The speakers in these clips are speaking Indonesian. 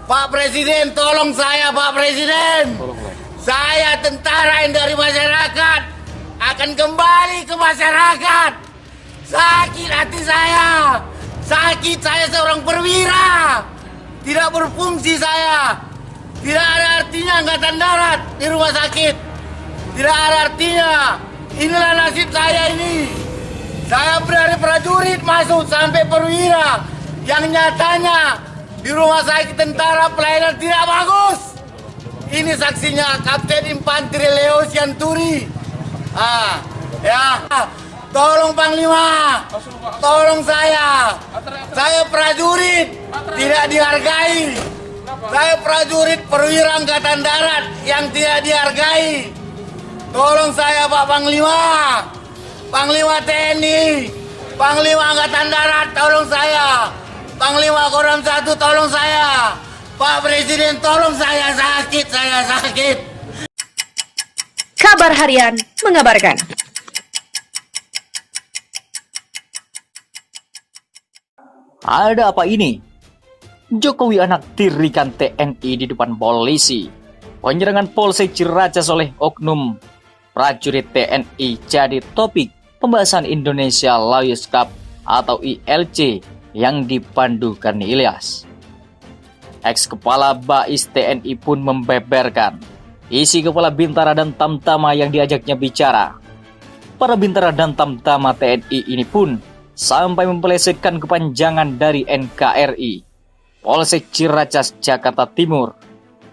Pak Presiden, tolong saya, Pak Presiden. Saya tentara yang dari masyarakat akan kembali ke masyarakat. Sakit hati saya. Sakit, saya seorang perwira. Tidak berfungsi saya. Tidak ada artinya angkatan darat di rumah sakit. Tidak ada artinya. Inilah nasib saya ini. Saya dari prajurit masuk sampai perwira. Yang nyatanya di rumah sakit tentara pelayanan tidak bagus. Ini saksinya Kapten Infanteri Leo Sianturi. Tolong Panglima, tolong saya. Saya prajurit, tidak dihargai. Saya prajurit perwira angkatan darat yang tidak dihargai. Tolong saya Pak Panglima, Panglima TNI, Panglima Angkatan Darat, tolong saya. Panglima Kodam 1, tolong saya. Pak Presiden, tolong saya sakit. Kabar Harian mengabarkan. Ada apa ini? Jokowi anak tirikan TNI di depan polisi. Penyerangan Polsek Ciracas oleh oknum prajurit TNI jadi topik pembahasan Indonesia Lawyers Cup atau ILC yang dipandu Karni Ilyas. Ex-kepala BAIS TNI pun membeberkan isi kepala Bintara dan Tamtama yang diajaknya bicara. Para Bintara dan Tamtama TNI ini pun sampai mempelesetkan kepanjangan dari NKRI, Polsek Ciracas, Jakarta Timur.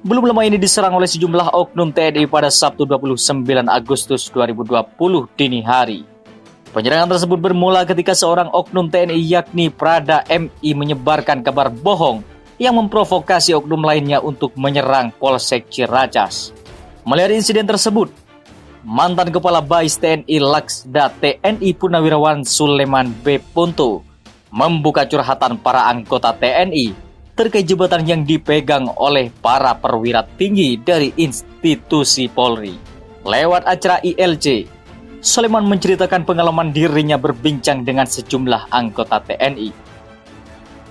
Belum lama ini diserang oleh sejumlah oknum TNI pada Sabtu 29 Agustus 2020 dini hari. Penyerangan tersebut bermula ketika seorang oknum TNI yakni Prada MI menyebarkan kabar bohong yang memprovokasi oknum lainnya untuk menyerang Polsek Ciracas. Melihat insiden tersebut, mantan Kepala BAIS TNI Laksda TNI Purnawirawan Suleman B. Punto membuka curhatan para anggota TNI terkait jabatan yang dipegang oleh para perwira tinggi dari institusi Polri. Lewat acara ILC, Suleman menceritakan pengalaman dirinya berbincang dengan sejumlah anggota TNI.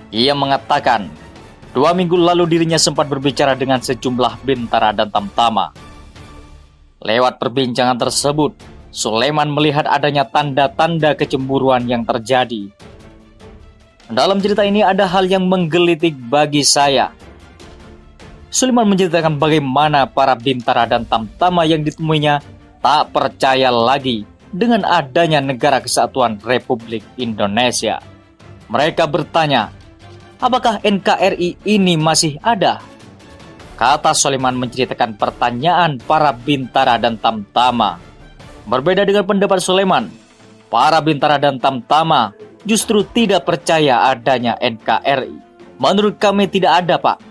Ia mengatakan, 2 minggu lalu dirinya sempat berbicara dengan sejumlah Bintara dan Tamtama. Lewat perbincangan tersebut, Suleman melihat adanya tanda-tanda kecemburuan yang terjadi. Dalam cerita ini ada hal yang menggelitik bagi saya. Suleman menceritakan bagaimana para Bintara dan Tamtama yang ditemuinya tak percaya lagi dengan adanya Negara Kesatuan Republik Indonesia. Mereka bertanya, apakah NKRI ini masih ada? Kata Suleman menceritakan pertanyaan para Bintara dan Tamtama. Berbeda dengan pendapat Suleman, para Bintara dan Tamtama justru tidak percaya adanya NKRI. Menurut kami tidak ada, Pak.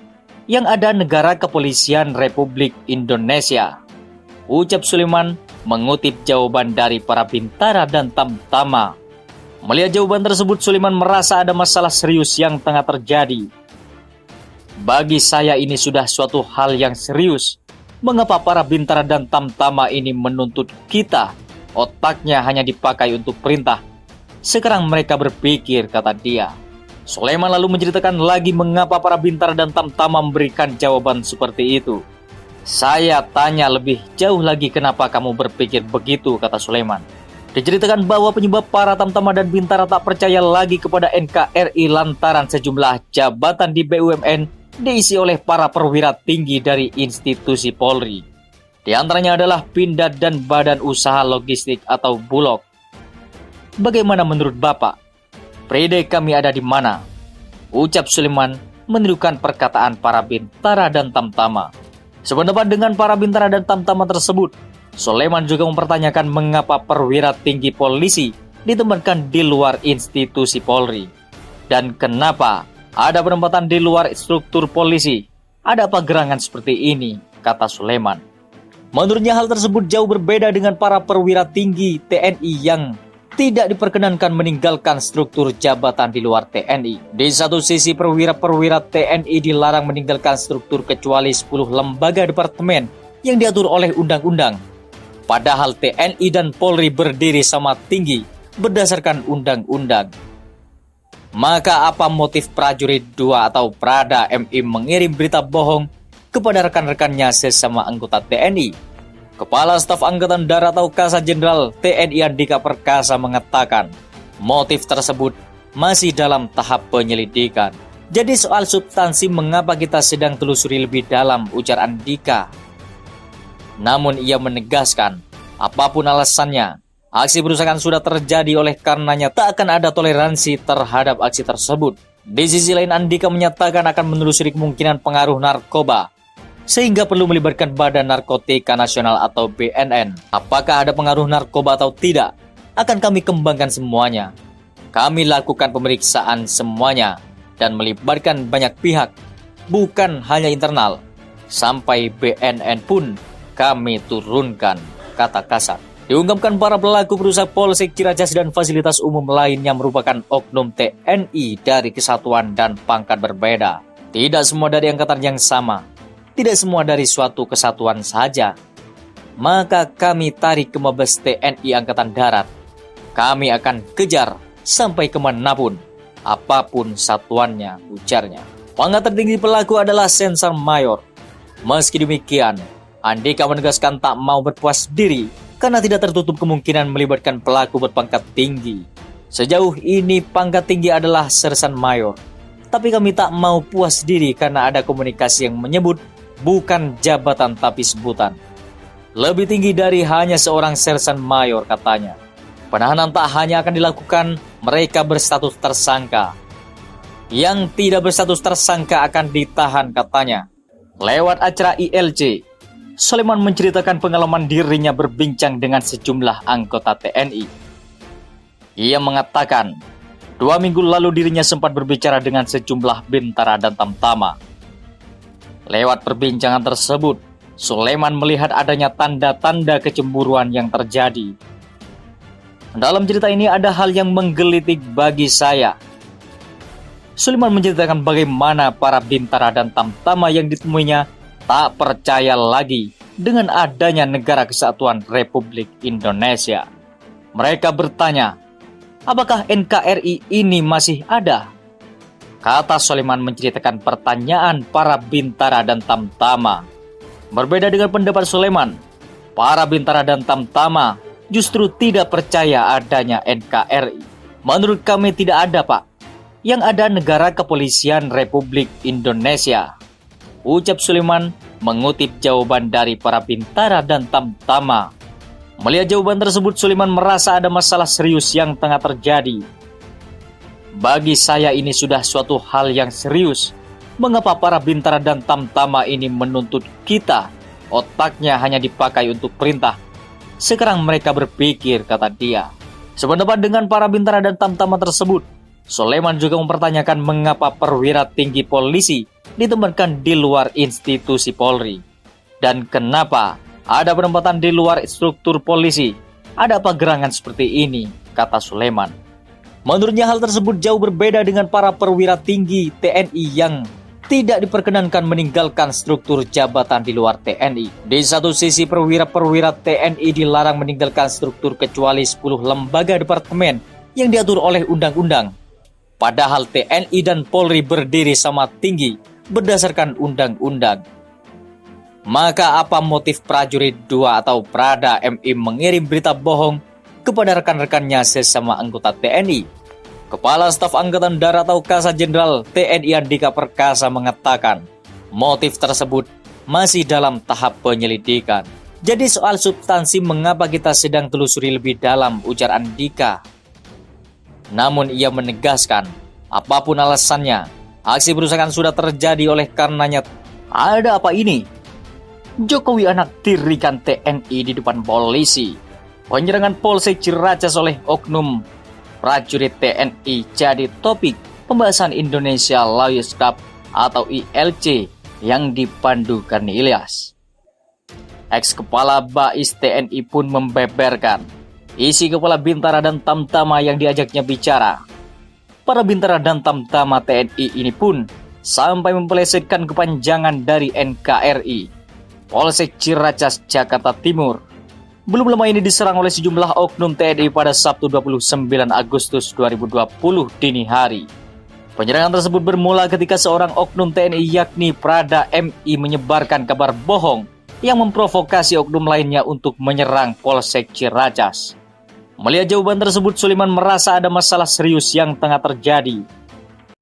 Yang ada Negara Kepolisian Republik Indonesia, ucap Suleman mengutip jawaban dari para Bintara dan Tamtama. Melihat jawaban tersebut, Suleman merasa ada masalah serius yang tengah terjadi. Bagi saya ini sudah suatu hal yang serius. Mengapa para Bintara dan Tamtama ini menuntut kita? Otaknya hanya dipakai untuk perintah. Sekarang mereka berpikir, kata dia. Suleman lalu menceritakan lagi mengapa para Bintara dan Tamtama memberikan jawaban seperti itu. Saya tanya lebih jauh lagi kenapa kamu berpikir begitu, kata Suleman. Diceritakan bahwa penyebab para Tamtama dan Bintara tak percaya lagi kepada NKRI lantaran sejumlah jabatan di BUMN diisi oleh para perwira tinggi dari institusi Polri. Di antaranya adalah Pindad dan Badan Usaha Logistik atau Bulog. Bagaimana menurut Bapak? Periode kami ada di mana? Ucap Suleman menirukan perkataan para Bintara dan Tamtama. Sependapat dengan para Bintara dan Tamtama tersebut, Suleman juga mempertanyakan mengapa perwira tinggi polisi ditempatkan di luar institusi Polri. Dan kenapa ada penempatan di luar struktur polisi? Ada apa gerangan seperti ini? Kata Suleman. Menurutnya hal tersebut jauh berbeda dengan para perwira tinggi TNI yang tidak diperkenankan meninggalkan struktur jabatan di luar TNI. Di satu sisi perwira-perwira TNI dilarang meninggalkan struktur kecuali 10 lembaga departemen yang diatur oleh undang-undang. Padahal TNI dan Polri berdiri sama tinggi berdasarkan undang-undang. Maka apa motif prajurit 2 atau Prada MI mengirim berita bohong kepada rekan-rekannya sesama anggota TNI? Kepala Staf Angkatan Darat atau Kasat Jenderal TNI Andika Perkasa mengatakan, motif tersebut masih dalam tahap penyelidikan. Jadi soal substansi mengapa kita sedang telusuri lebih dalam, ujar Andika. Namun ia menegaskan, apapun alasannya, aksi perusakan sudah terjadi, oleh karenanya tak akan ada toleransi terhadap aksi tersebut. Di sisi lain, Andika menyatakan akan menelusuri kemungkinan pengaruh narkoba, sehingga perlu melibatkan Badan Narkotika Nasional atau BNN. Apakah ada pengaruh narkoba atau tidak, akan kami kembangkan semuanya. Kami lakukan pemeriksaan semuanya dan melibatkan banyak pihak, bukan hanya internal. Sampai BNN pun kami turunkan, kata Kasat. Diungkapkan para pelaku perusak Polsek Ciracas dan fasilitas umum lainnya merupakan oknum TNI dari kesatuan dan pangkat berbeda. Tidak semua dari angkatan yang sama, tidak semua dari suatu kesatuan saja. Maka kami tarik ke Mabes TNI Angkatan Darat. Kami akan kejar sampai kemanapun, apapun satuannya, ujarnya. Pangkat tertinggi pelaku adalah Sensor Mayor. Meski demikian, Andika menegaskan tak mau berpuas diri karena tidak tertutup kemungkinan melibatkan pelaku berpangkat tinggi. Sejauh ini pangkat tinggi adalah Sersan Mayor. Tapi kami tak mau puas diri karena ada komunikasi yang menyebut bukan jabatan tapi sebutan. Lebih tinggi dari hanya seorang Sersan Mayor, katanya. Penahanan tak hanya akan dilakukan mereka berstatus tersangka. Yang tidak berstatus tersangka akan ditahan, katanya. Lewat acara ILC, Soleman menceritakan pengalaman dirinya berbincang dengan sejumlah anggota TNI. Ia mengatakan, 2 minggu lalu dirinya sempat berbicara dengan sejumlah bintara dan tamtama. Lewat perbincangan tersebut, Soleman melihat adanya tanda-tanda kecemburuan yang terjadi. Dalam cerita ini ada hal yang menggelitik bagi saya. Soleman menceritakan bagaimana para bintara dan tamtama yang ditemuinya tak percaya lagi dengan adanya Negara Kesatuan Republik Indonesia. Mereka bertanya, apakah NKRI ini masih ada? Kata Soleman menceritakan pertanyaan para bintara dan tamtama. Berbeda dengan pendapat Soleman, para bintara dan tamtama justru tidak percaya adanya NKRI. Menurut kami tidak ada, Pak. Yang ada Negara Kepolisian Republik Indonesia, ucap Soleman mengutip jawaban dari para bintara dan tamtama. Melihat jawaban tersebut, Soleman merasa ada masalah serius yang tengah terjadi. Bagi saya ini sudah suatu hal yang serius. Mengapa para bintara dan tamtama ini menuntut kita? Otaknya hanya dipakai untuk perintah. Sekarang mereka berpikir, kata dia. Sependapat dengan para bintara dan tamtama tersebut, Soleman juga mempertanyakan mengapa perwira tinggi polisi ditempatkan di luar institusi Polri. Dan kenapa ada penempatan di luar struktur polisi? Ada apa gerangan seperti ini, kata Soleman. Menurutnya hal tersebut jauh berbeda dengan para perwira tinggi TNI yang tidak diperkenankan meninggalkan struktur jabatan di luar TNI. Di satu sisi perwira-perwira TNI dilarang meninggalkan struktur kecuali 10 lembaga departemen yang diatur oleh undang-undang. Padahal TNI dan Polri berdiri sama tinggi berdasarkan undang-undang. Maka apa motif prajurit 2 atau Prada MI mengirim berita bohong kepada rekan-rekannya sesama anggota TNI? Kepala Staf Angkatan Darat atau Kasat Jenderal TNI Andika Perkasa mengatakan, motif tersebut masih dalam tahap penyelidikan. Jadi soal substansi mengapa kita sedang telusuri lebih dalam, ujar Andika. Namun ia menegaskan, apapun alasannya, aksi perusakan sudah terjadi, oleh karenanya ada apa ini? Jokowi anak tirikan TNI di depan polisi. Penyerangan Polsek Ciracas oleh oknum prajurit TNI jadi topik pembahasan Indonesia Lawyers Cup atau ILC yang dipandu Karni Ilyas. Ex-kepala BAIS TNI pun membeberkan isi kepala bintara dan tamtama yang diajaknya bicara. Para bintara dan tamtama TNI ini pun sampai mempelesetkan kepanjangan dari NKRI, Polsek Ciracas, Jakarta Timur. Belum lama ini diserang oleh sejumlah oknum TNI pada Sabtu 29 Agustus 2020 dini hari. Penyerangan tersebut bermula ketika seorang oknum TNI yakni Prada MI menyebarkan kabar bohong yang memprovokasi oknum lainnya untuk menyerang Polsek Ciracas. Melihat jawaban tersebut, Suliman merasa ada masalah serius yang tengah terjadi.